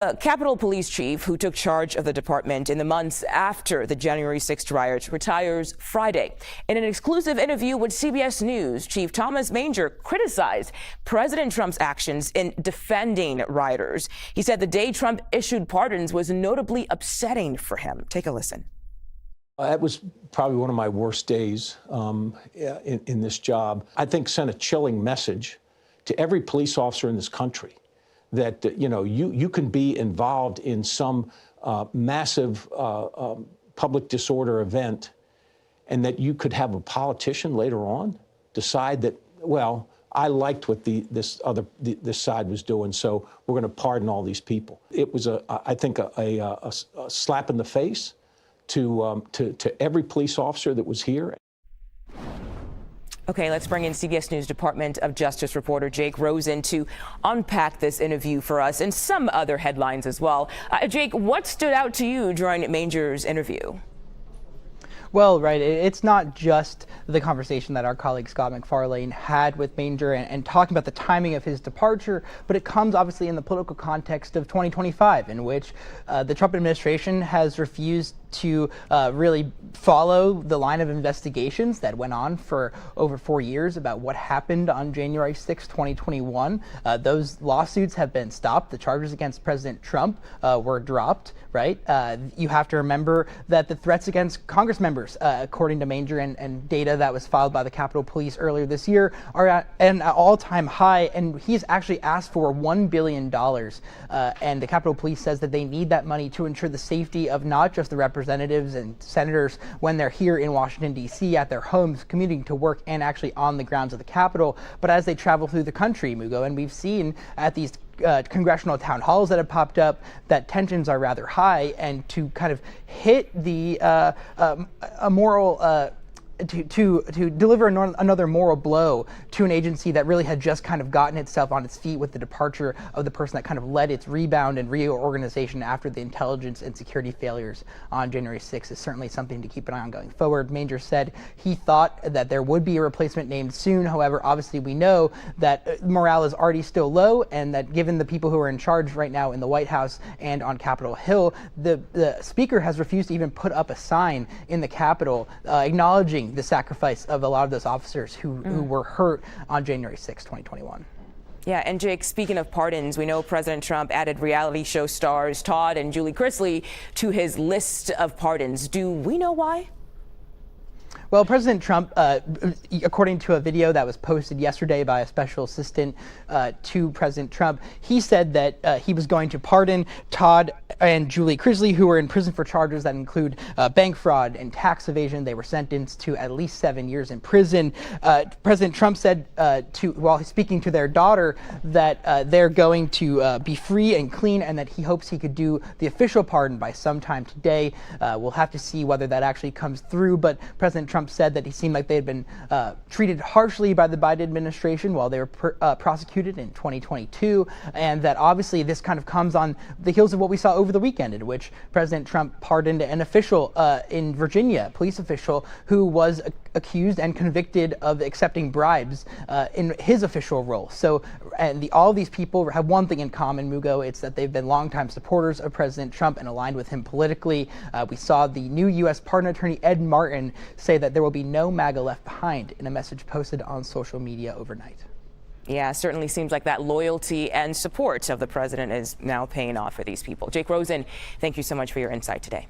A Capitol Police chief who took charge of the department in the months after the January 6th riots retires Friday. In an exclusive interview with CBS News, Chief Thomas Manger criticized President Trump's actions in defending rioters. He said the day Trump issued pardons was notably upsetting for him. Take a listen. That was probably one of my worst days in this job. I think sent a chilling message to every police officer in this country that, you can be involved in some massive public disorder event, and that you could have a politician later on decide that, well, I liked what this side was doing, so we're going to pardon all these people. It was, I think, a slap in the face to every police officer that was here. Okay, let's bring in CBS News Department of Justice reporter Jake Rosen to unpack this interview for us and some other headlines as well. Jake, what stood out to you during Manger's interview? Well, right, it's not just the conversation that our colleague Scott MacFarlane had with Manger and talking about the timing of his departure, but it comes obviously in the political context of 2025, in which the Trump administration has refused to really follow the line of investigations that went on for over 4 years about what happened on January 6, 2021. Those lawsuits have been stopped. The charges against President Trump were dropped, right? You have to remember that the threats against Congress members, according to Manger and data that was filed by the Capitol Police earlier this year, are at an all-time high, and he's actually asked for $1 billion. And the Capitol Police says that they need that money to ensure the safety of not just the representatives and senators when they're here in Washington, D.C., at their homes, commuting to work, and actually on the grounds of the Capitol, but as they travel through the country, Mugo. And we've seen at these congressional town halls that have popped up that tensions are rather high, and to kind of hit the a moral to deliver another moral blow to an agency that really had just kind of gotten itself on its feet with the departure of the person that kind of led its rebound and reorganization after the intelligence and security failures on January 6th is certainly something to keep an eye on going forward. Manger said he thought that there would be a replacement named soon. However, obviously we know that morale is already still low, and that given the people who are in charge right now in the White House and on Capitol Hill, the speaker has refused to even put up a sign in the Capitol acknowledging the sacrifice of a lot of those officers who were hurt on January 6, 2021. Yeah, and Jake, speaking of pardons, we know President Trump added reality show stars Todd and Julie Chrisley to his list of pardons. Do we know why? Well, President Trump, according to a video that was posted yesterday by a special assistant to President Trump, he said that he was going to pardon Todd and Julie Chrisley, who were in prison for charges that include bank fraud and tax evasion. They were sentenced to at least 7 years in prison. President Trump said, while speaking to their daughter, that they're going to be free and clean, and that he hopes he could do the official pardon by sometime today. We'll have to see whether that actually comes through, but President Trump said that he seemed like they had been treated harshly by the Biden administration while they were prosecuted in 2022, and that obviously this kind of comes on the heels of what we saw over the weekend, in which President Trump pardoned an official in Virginia, a police official who was accused and convicted of accepting bribes in his official role. So, and all these people have one thing in common, Mugo. It's that they've been longtime supporters of President Trump and aligned with him politically. We saw the new U.S. pardon attorney Ed Martin say that there will be no MAGA left behind in a message posted on social media overnight. Yeah, certainly seems like that loyalty and support of the president is now paying off for these people. Jake Rosen, thank you so much for your insight today.